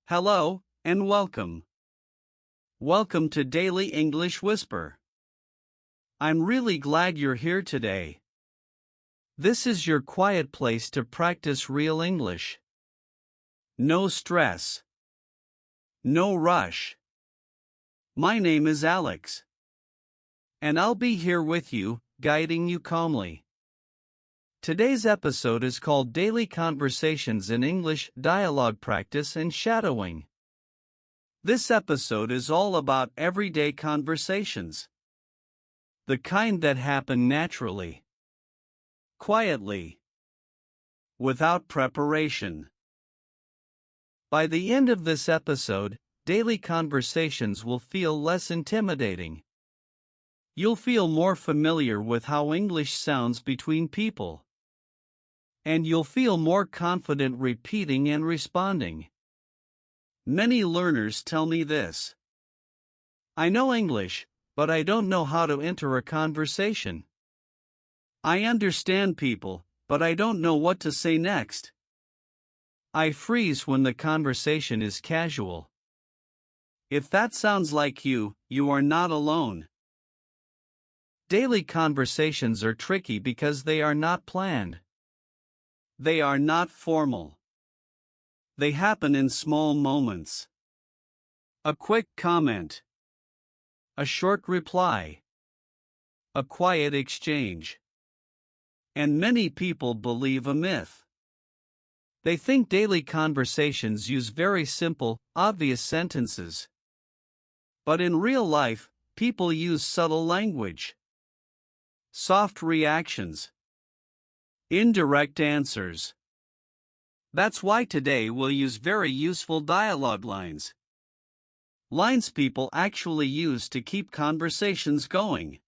Hello, and welcome. Welcome to Daily English Whisper. I'm really glad you're here today. This is your quiet place to practice real English. No stress. No rush. My name is Alex. And I'll be here with you, guiding you calmly. Today's episode is called Daily Conversations in English Dialogue Practice and Shadowing. This episode is all about everyday conversations. The kind that happen naturally, quietly, without preparation. By the end of this episode, daily conversations will feel less intimidating. You'll feel more familiar with how English sounds between people. And you'll feel more confident repeating and responding. Many learners tell me this. I know English, but I don't know how to enter a conversation. I understand people, but I don't know what to say next. I freeze when the conversation is casual. If that sounds like you, you are not alone. Daily conversations are tricky because they are not planned. They are not formal. They happen in small moments. A quick comment. A short reply. A quiet exchange. And many people believe a myth. They think daily conversations use very simple, obvious sentences. But in real life, people use subtle language. Soft reactions. Indirect answers. That's why today we'll use very useful dialogue lines. Lines people actually use to keep conversations going.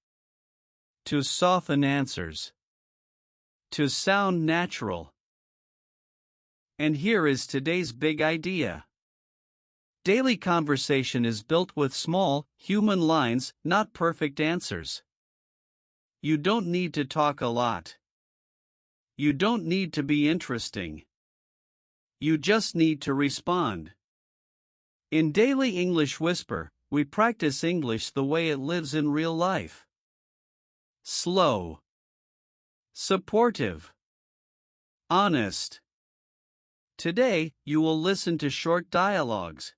To soften answers. To sound natural. And here is today's big idea. Daily conversation is built with small, human lines, not perfect answers. You don't need to talk a lot. You don't need to be interesting. You just need to respond. In Daily English Whisper, we practice English the way it lives in real life. Slow. Supportive. Honest. Today, you will listen to short dialogues.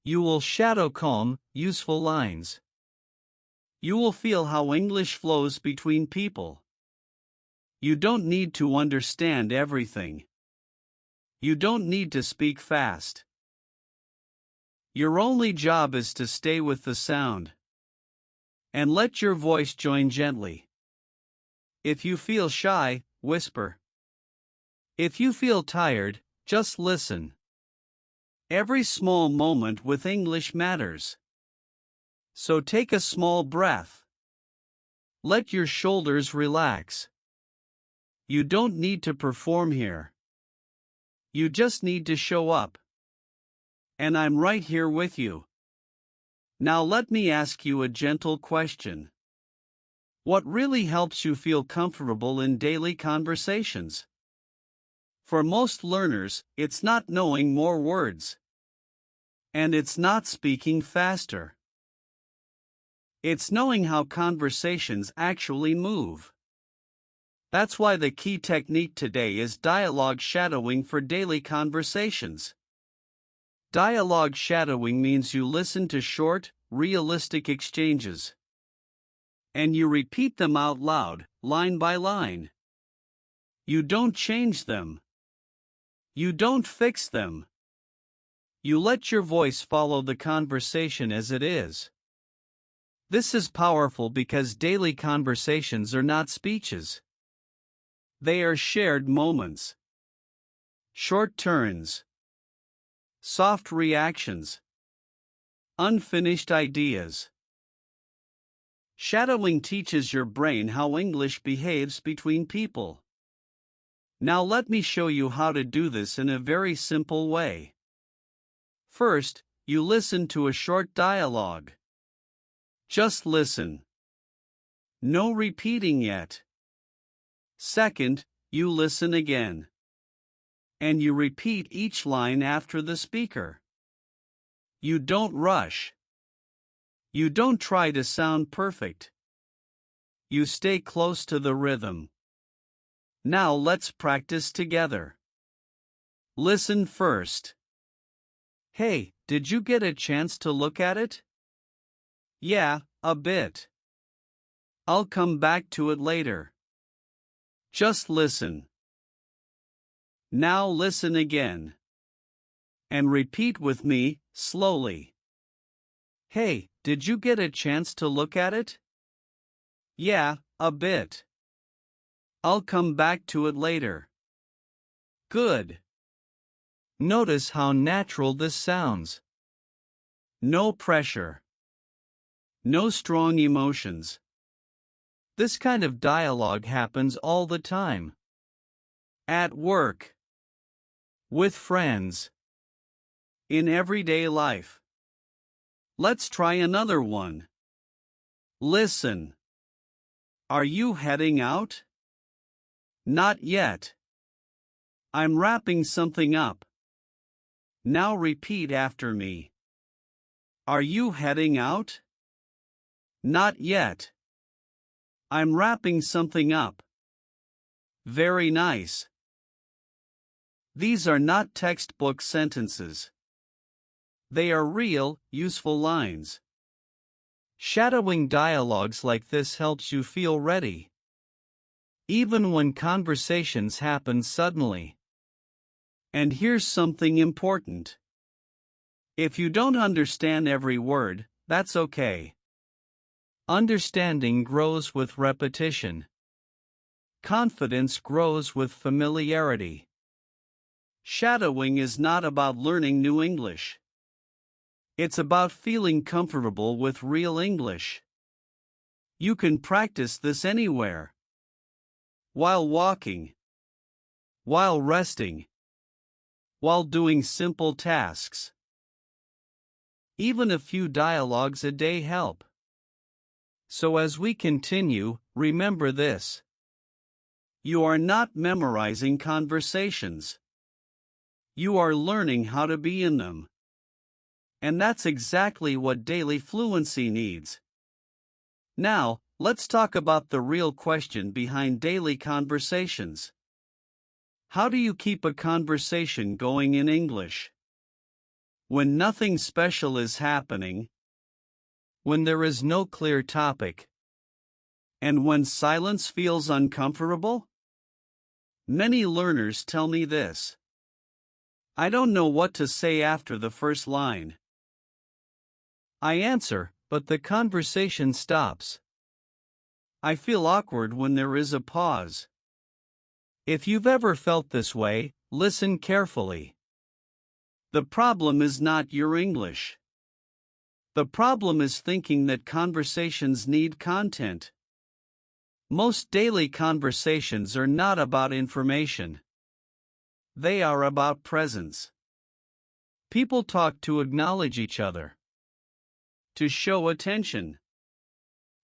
You will shadow calm, useful lines. You will feel how English flows between people. You don't need to understand everything. You don't need to speak fast. Your only job is to stay with the sound. And let your voice join gently. If you feel shy, whisper. If you feel tired, just listen. Every small moment with English matters. So take a small breath. Let your shoulders relax. You don't need to perform here. You just need to show up. And I'm right here with you. Now let me ask you a gentle question. What really helps you feel comfortable in daily conversations? For most learners, it's not knowing more words. And it's not speaking faster. It's knowing how conversations actually move. That's why the key technique today is dialogue shadowing for daily conversations. Dialogue shadowing means you listen to short, realistic exchanges. And you repeat them out loud, line by line. You don't change them. You don't fix them. You let your voice follow the conversation as it is. This is powerful because daily conversations are not speeches. They are shared moments. Short turns. Soft reactions. Unfinished ideas. Shadowing teaches your brain how English behaves between people. Now let me show you how to do this in a very simple way. First, you listen to a short dialogue. Just listen. No repeating yet. Second, you listen again. and you repeat each line after the speaker. You don't rush. You don't try to sound perfect. You stay close to the rhythm. Now let's practice together. Listen first. Hey, did you get a chance to look at it? Yeah, a bit. I'll come back to it later. Just listen. Now listen again. And repeat with me, slowly. Hey, did you get a chance to look at it? Yeah, a bit. I'll come back to it later. Good. Notice how natural this sounds. No pressure. No strong emotions. This kind of dialogue happens all the time. At work. With friends. In everyday life. Let's try another one. Listen. Are you heading out? Not yet. I'm wrapping something up. Now repeat after me. Are you heading out? Not yet. I'm wrapping something up. Very nice. These are not textbook sentences. They are real, useful lines. Shadowing dialogues like this helps you feel ready. Even when conversations happen suddenly. And here's something important. If you don't understand every word, that's okay. Understanding grows with repetition. Confidence grows with familiarity. Shadowing is not about learning new English. It's about feeling comfortable with real English. You can practice this anywhere. While walking. While resting. While doing simple tasks. Even a few dialogues a day help. So as we continue, remember this. You are not memorizing conversations. You are learning how to be in them. And that's exactly what daily fluency needs. Now, let's talk about the real question behind daily conversations. How do you keep a conversation going in English? When nothing special is happening. When there is no clear topic. And when silence feels uncomfortable? Many learners tell me this. I don't know what to say after the first line. I answer, but the conversation stops. I feel awkward when there is a pause. If you've ever felt this way, listen carefully. The problem is not your English. The problem is thinking that conversations need content. Most daily conversations are not about information. They are about presence. People talk to acknowledge each other. To show attention.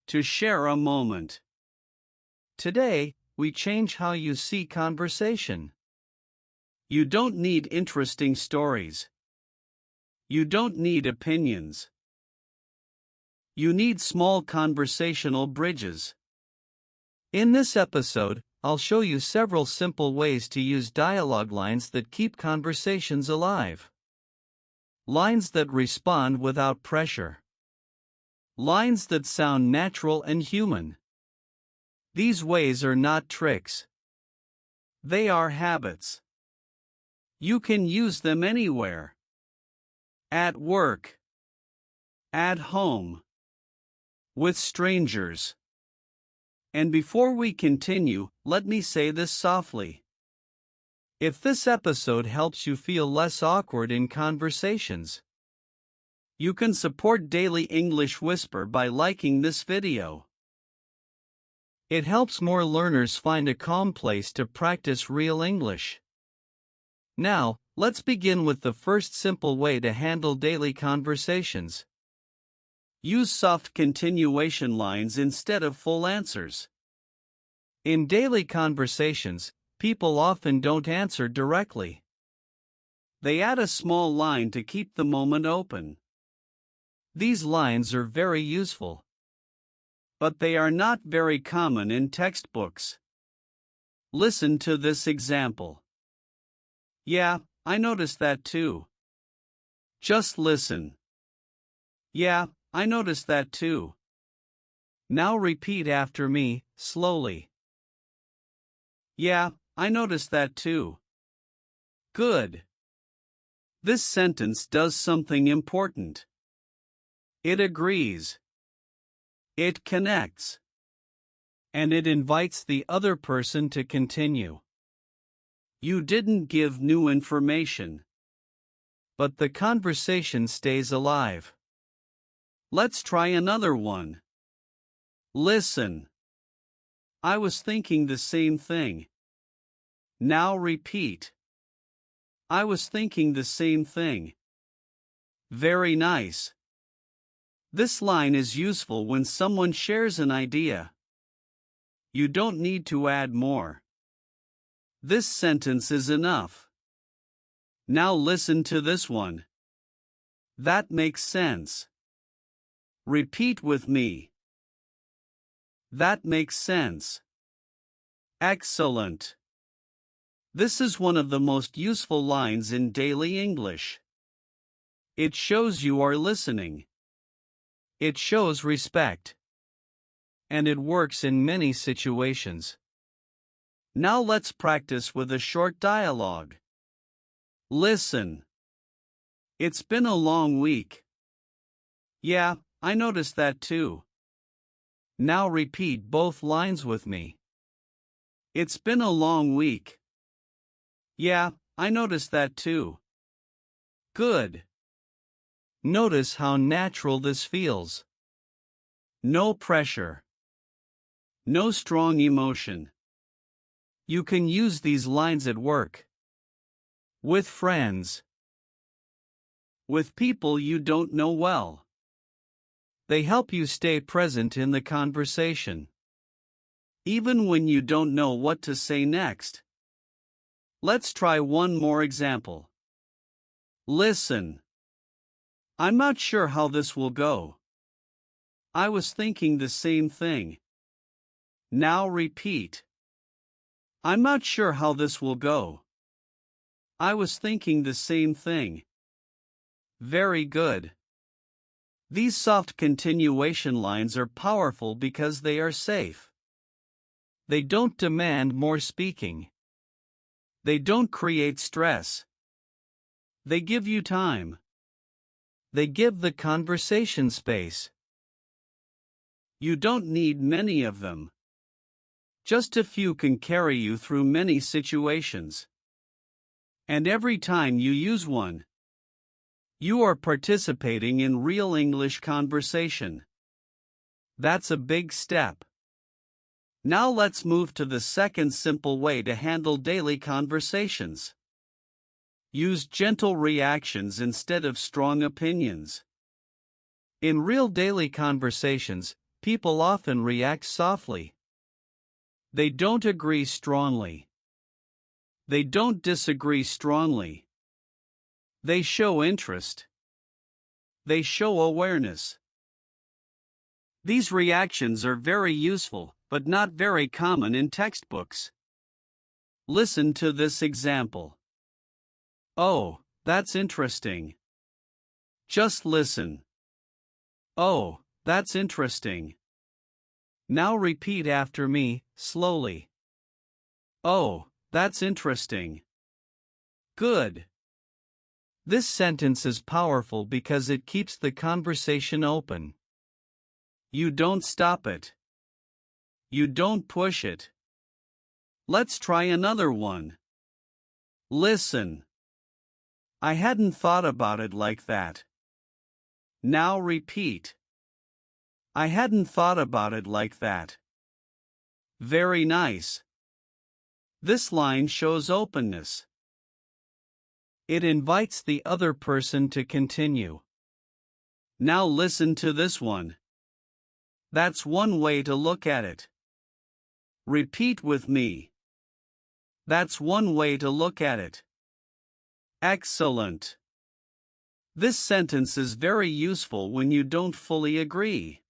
To share a moment. Today, we change how you see conversation. You don't need interesting stories. You don't need opinions. You need small conversational bridges. In this episode, I'll show you several simple ways to use dialogue lines that keep conversations alive. Lines that respond without pressure. Lines that sound natural and human. These ways are not tricks. They are habits. You can use them anywhere. At work. At home. With strangers. And before we continue, let me say this softly. If this episode helps you feel less awkward in conversations, you can support Daily English Whisper by liking this video. It helps more learners find a calm place to practice real English. Now, let's begin with the first simple way to handle daily conversations. Use soft continuation lines instead of full answers. In daily conversations, people often don't answer directly. They add a small line to keep the moment open. These lines are very useful, but they are not very common in textbooks. Listen to this example. Yeah, I noticed that too. Just listen. Yeah, I noticed that too. Now repeat after me, slowly. Yeah, I noticed that too. Good. This sentence does something important. It agrees. It connects. And it invites the other person to continue. You didn't give new information, but the conversation stays alive. Let's try another one. Listen. I was thinking the same thing. Now repeat. I was thinking the same thing. Very nice. This line is useful when someone shares an idea. You don't need to add more. This sentence is enough. Now listen to this one. That makes sense. Repeat with me. That makes sense. Excellent. This is one of the most useful lines in daily English. It shows you are listening. It shows respect. And it works in many situations. Now let's practice with a short dialogue. Listen. It's been a long week. Yeah, I noticed that too. Now repeat both lines with me. It's been a long week. Yeah, I noticed that too. Good. Notice how natural this feels. No pressure. No strong emotion. You can use these lines at work. With friends. With people you don't know well. They help you stay present in the conversation. Even when you don't know what to say next. Let's try one more example. Listen. I'm not sure how this will go. I was thinking the same thing. Now repeat. I'm not sure how this will go. I was thinking the same thing. Very good. These soft continuation lines are powerful because they are safe. They don't demand more speaking. They don't create stress. They give you time. They give the conversation space. You don't need many of them. Just a few can carry you through many situations. And every time you use one, you are participating in real English conversation. That's a big step. Now let's move to the second simple way to handle daily conversations. Use gentle reactions instead of strong opinions. In real daily conversations, people often react softly. They don't agree strongly. They don't disagree strongly. They show interest. They show awareness. These reactions are very useful, but not very common in textbooks. Listen to this example. Oh, that's interesting. Just listen. Oh, that's interesting. Now repeat after me, slowly. Oh, that's interesting. Good. This sentence is powerful because it keeps the conversation open. You don't stop it. You don't push it. Let's try another one. Listen. I hadn't thought about it like that. Now repeat. I hadn't thought about it like that. Very nice. This line shows openness. It invites the other person to continue. Now listen to this one. That's one way to look at it. Repeat with me. That's one way to look at it. Excellent. This sentence is very useful when you don't fully agree,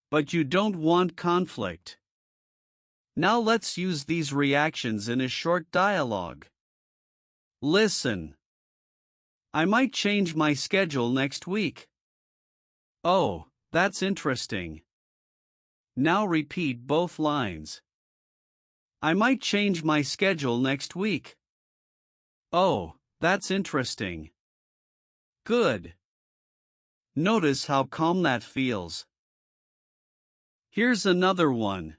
but you don't want conflict. Now let's use these reactions in a short dialogue. Listen. I might change my schedule next week. Oh, that's interesting. Now repeat both lines. I might change my schedule next week. Oh, that's interesting. Good. Notice how calm that feels. Here's another one.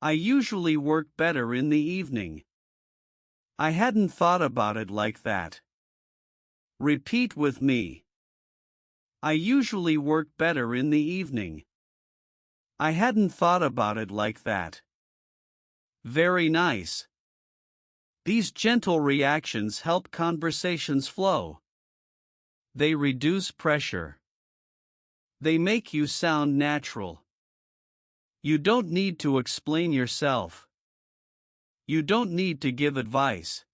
I usually work better in the evening. I hadn't thought about it like that. Repeat with me. I usually work better in the evening. I hadn't thought about it like that. Very nice. These gentle reactions help conversations flow. They reduce pressure. They make you sound natural. You don't need to explain yourself. You don't need to give advice.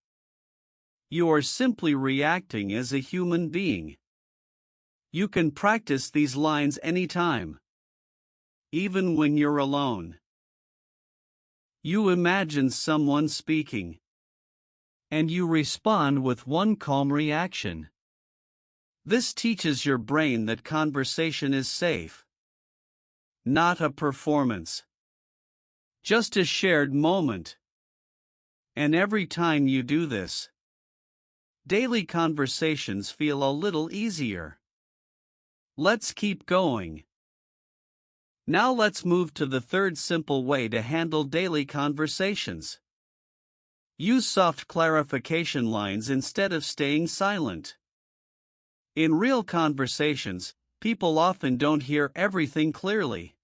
You are simply reacting as a human being. You can practice these lines anytime, even when you're alone. You imagine someone speaking, and you respond with one calm reaction. This teaches your brain that conversation is safe, not a performance, just a shared moment. And every time you do this, daily conversations feel a little easier. Let's keep going. Now let's move to the third simple way to handle daily conversations. Use soft clarification lines instead of staying silent. In real conversations, people often don't hear everything clearly.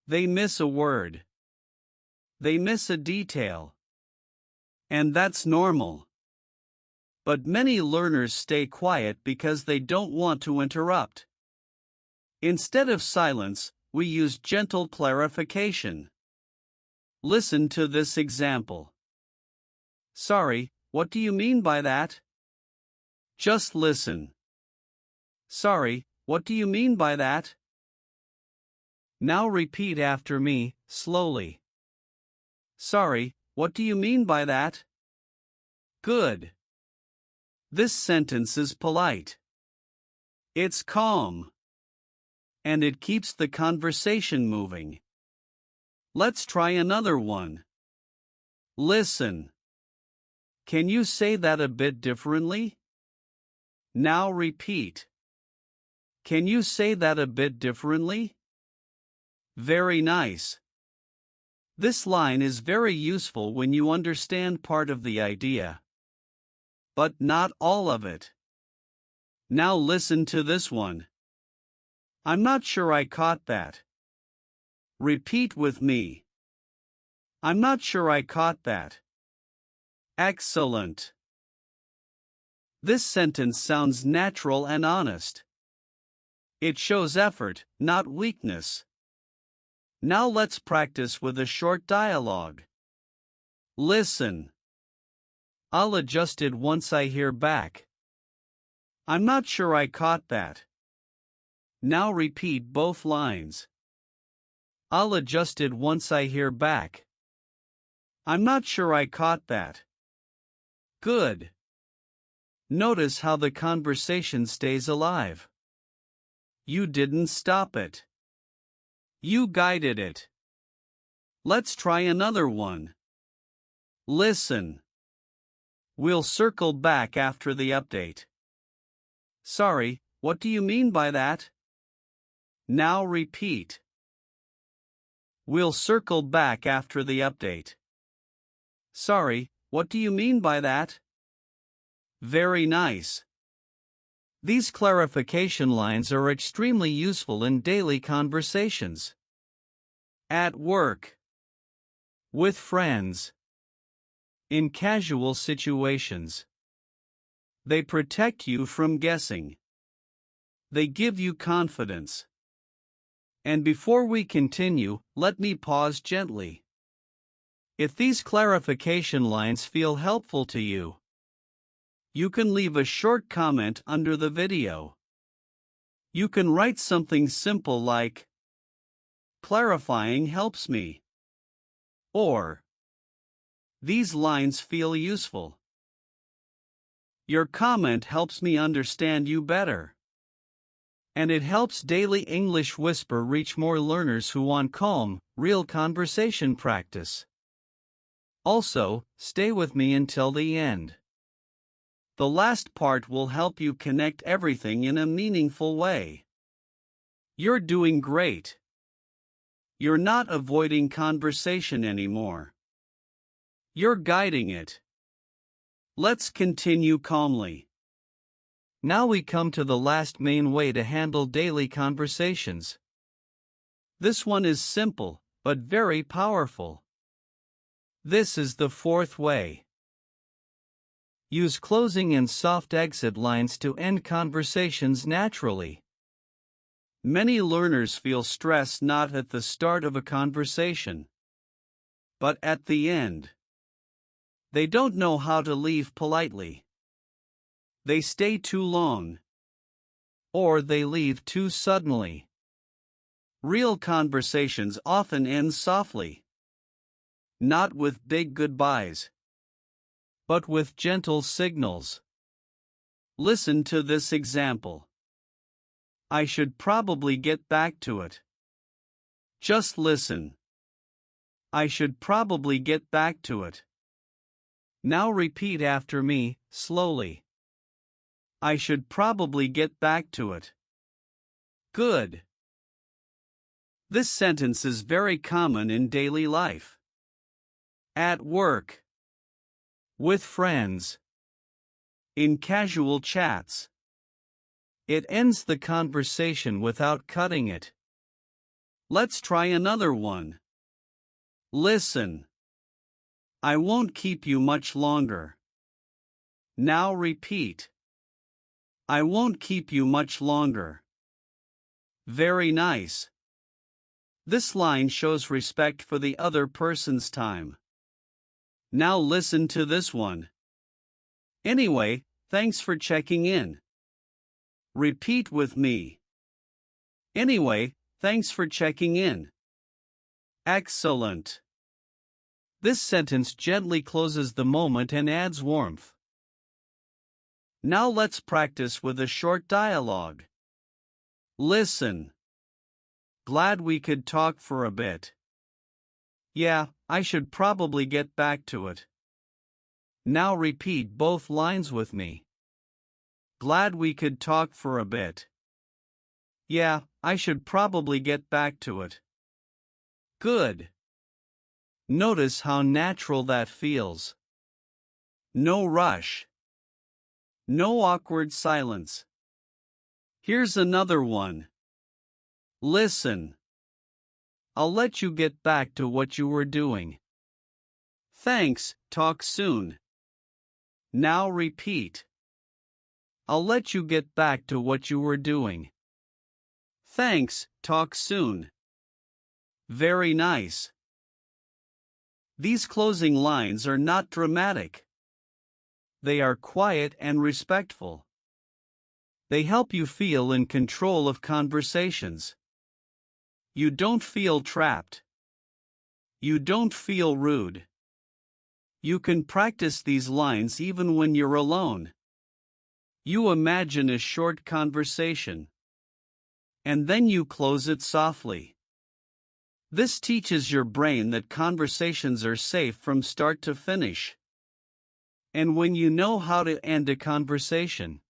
They miss a word. They miss a detail. And that's normal. But many learners stay quiet because they don't want to interrupt. Instead of silence, we use gentle clarification. Listen to this example. Sorry, what do you mean by that? Just listen. Sorry, what do you mean by that? Now repeat after me, slowly. Sorry, what do you mean by that? Good. This sentence is polite. It's calm. And it keeps the conversation moving. Let's try another one. Listen. Can you say that a bit differently? Now repeat. Can you say that a bit differently? Very nice. This line is very useful when you understand part of the idea, but not all of it. Now listen to this one. I'm not sure I caught that. Repeat with me. I'm not sure I caught that. Excellent. This sentence sounds natural and honest. It shows effort, not weakness. Now let's practice with a short dialogue. Listen. I'll adjust it once I hear back. I'm not sure I caught that. Now repeat both lines. I'll adjust it once I hear back. I'm not sure I caught that. Good. Notice how the conversation stays alive. You didn't stop it. You guided it. Let's try another one. Listen. We'll circle back after the update. Sorry, what do you mean by that? Now repeat. We'll circle back after the update. Sorry, what do you mean by that? Very nice. These clarification lines are extremely useful in daily conversations. At work. With friends. In casual situations. They protect you from guessing. They give you confidence. And before we continue, let me pause gently. If these clarification lines feel helpful to you, You can leave a short comment under the video. You can write something simple like, "Clarifying helps me," or, "These lines feel useful." Your comment helps me understand you better. And it helps Daily English Whisper reach more learners who want calm, real conversation practice. Also, stay with me until the end. The last part will help you connect everything in a meaningful way. You're doing great. You're not avoiding conversation anymore. You're guiding it. Let's continue calmly. Now we come to the last main way to handle daily conversations. This one is simple, but very powerful. This is the fourth way. Use closing and soft exit lines to end conversations naturally. Many learners feel stress not at the start of a conversation, but at the end. They don't know how to leave politely. They stay too long, or they leave too suddenly. Real conversations often end softly, not with big goodbyes, but with gentle signals. Listen to this example. I should probably get back to it. Just listen. I should probably get back to it. Now repeat after me, slowly. I should probably get back to it. Good. This sentence is very common in daily life. At work. With friends. In casual chats. It ends the conversation without cutting it. Let's try another one. Listen. I won't keep you much longer. Now repeat. I won't keep you much longer. Very nice. This line shows respect for the other person's time. Now listen to this one. Anyway, thanks for checking in. Repeat with me. Anyway, thanks for checking in. Excellent. This sentence gently closes the moment and adds warmth. Now let's practice with a short dialogue. Listen. Glad we could talk for a bit. Yeah, I should probably get back to it. Now repeat both lines with me. Glad we could talk for a bit. Yeah, I should probably get back to it. Good. Notice how natural that feels. No rush. No awkward silence. Here's another one. Listen. I'll let you get back to what you were doing. Thanks, talk soon. Now repeat. I'll let you get back to what you were doing. Thanks, talk soon. Very nice. These closing lines are not dramatic. They are quiet and respectful. They help you feel in control of conversations. You don't feel trapped. You don't feel rude. You can practice these lines even when you're alone. You imagine a short conversation, and then you close it softly. This teaches your brain that conversations are safe from start to finish. And when you know how to end a conversation,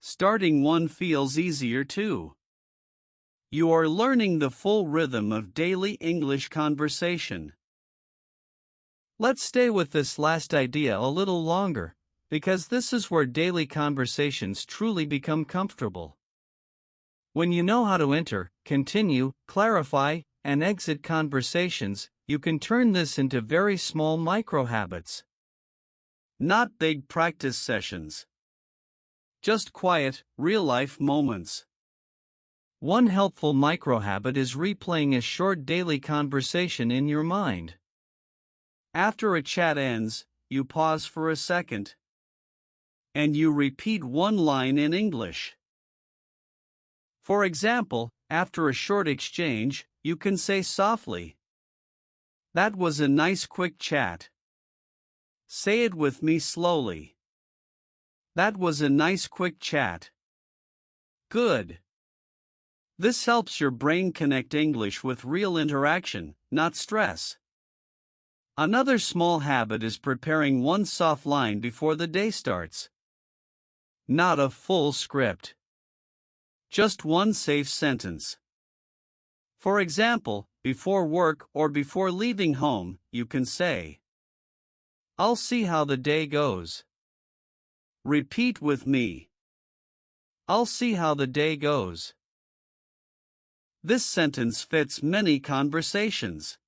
starting one feels easier too. You are learning the full rhythm of daily English conversation. Let's stay with this last idea a little longer, because this is where daily conversations truly become comfortable. When you know how to enter, continue, clarify, and exit conversations, you can turn this into very small micro-habits. Not big practice sessions. Just quiet, real-life moments. One helpful micro-habit is replaying a short daily conversation in your mind. After a chat ends, you pause for a second. and you repeat one line in English. For example, after a short exchange, you can say softly, "That was a nice quick chat." Say it with me slowly. "That was a nice quick chat." Good. This helps your brain connect English with real interaction, not stress. Another small habit is preparing one soft line before the day starts. Not a full script. Just one safe sentence. For example, before work or before leaving home, you can say, "I'll see how the day goes." Repeat with me. "I'll see how the day goes." This sentence fits many conversations,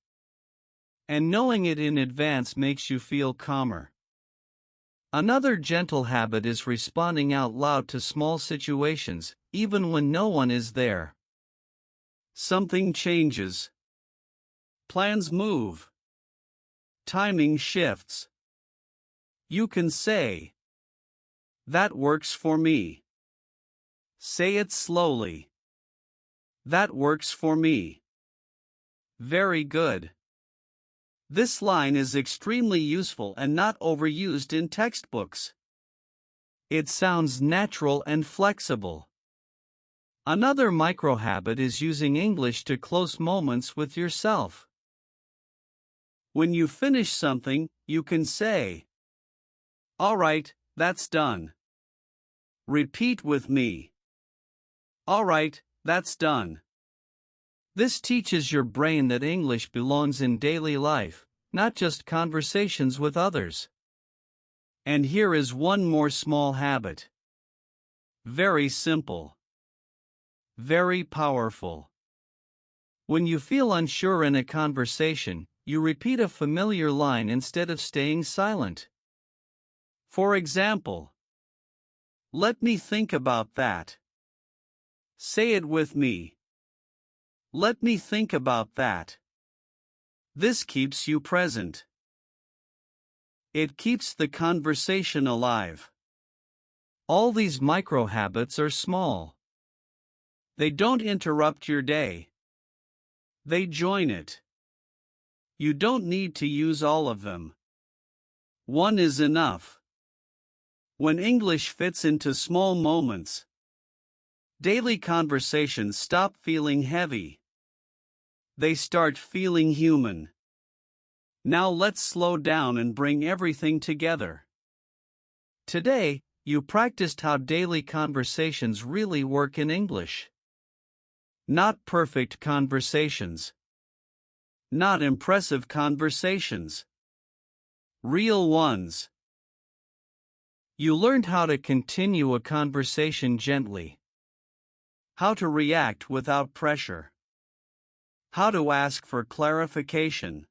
and knowing it in advance makes you feel calmer. Another gentle habit is responding out loud to small situations, even when no one is there. Something changes. Plans move. Timing shifts. You can say, "That works for me." Say it slowly. "That works for me." Very good. This line is extremely useful and not overused in textbooks. It sounds natural and flexible. Another micro-habit is using English to close moments with yourself. When you finish something, you can say, "All right, that's done." Repeat with me. "All right, that's done." This teaches your brain that English belongs in daily life, not just conversations with others. And here is one more small habit. Very simple. Very powerful. When you feel unsure in a conversation, you repeat a familiar line instead of staying silent. For example, "Let me think about that." Say it with me. "Let me think about that." This keeps you present. It keeps the conversation alive. All these micro habits are small. They don't interrupt your day. They join it. You don't need to use all of them. One is enough. When English fits into small moments, daily conversations stop feeling heavy. They start feeling human. Now let's slow down and bring everything together. Today, you practiced how daily conversations really work in English. Not perfect conversations. Not impressive conversations. Real ones. You learned how to continue a conversation gently. How to react without pressure. How to ask for clarification.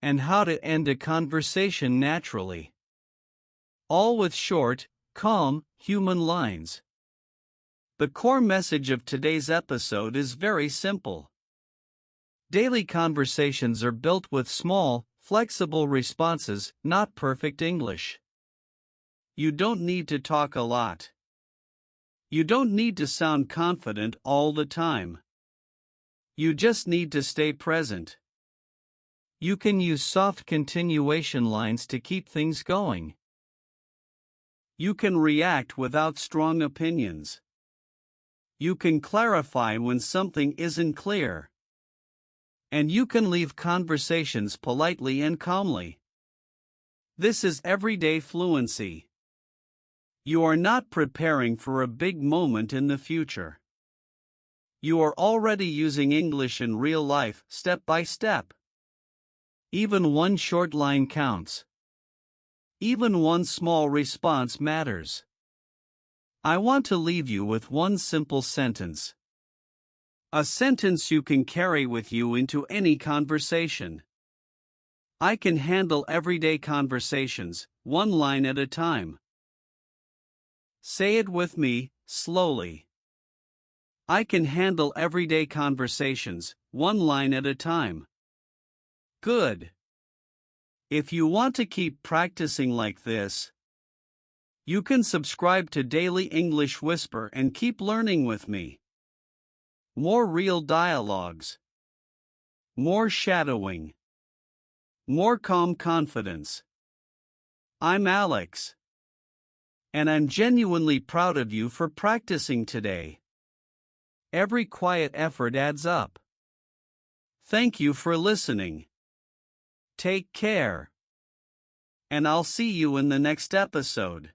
And how to end a conversation naturally. All with short, calm, human lines. The core message of today's episode is very simple. Daily conversations are built with small, flexible responses, not perfect English. You don't need to talk a lot. You don't need to sound confident all the time. You just need to stay present. You can use soft continuation lines to keep things going. You can react without strong opinions. You can clarify when something isn't clear. And you can leave conversations politely and calmly. This is everyday fluency. You are not preparing for a big moment in the future. You are already using English in real life, step by step. Even one short line counts. Even one small response matters. I want to leave you with one simple sentence. A sentence you can carry with you into any conversation. I can handle everyday conversations, one line at a time. Say it with me, slowly. I can handle everyday conversations, one line at a time. Good. If you want to keep practicing like this, You can subscribe to Daily English Whisper and keep learning with me. More real dialogues. More shadowing. More calm confidence. I'm Alex. And I'm genuinely proud of you for practicing today. Every quiet effort adds up. Thank you for listening. Take care. And I'll see you in the next episode.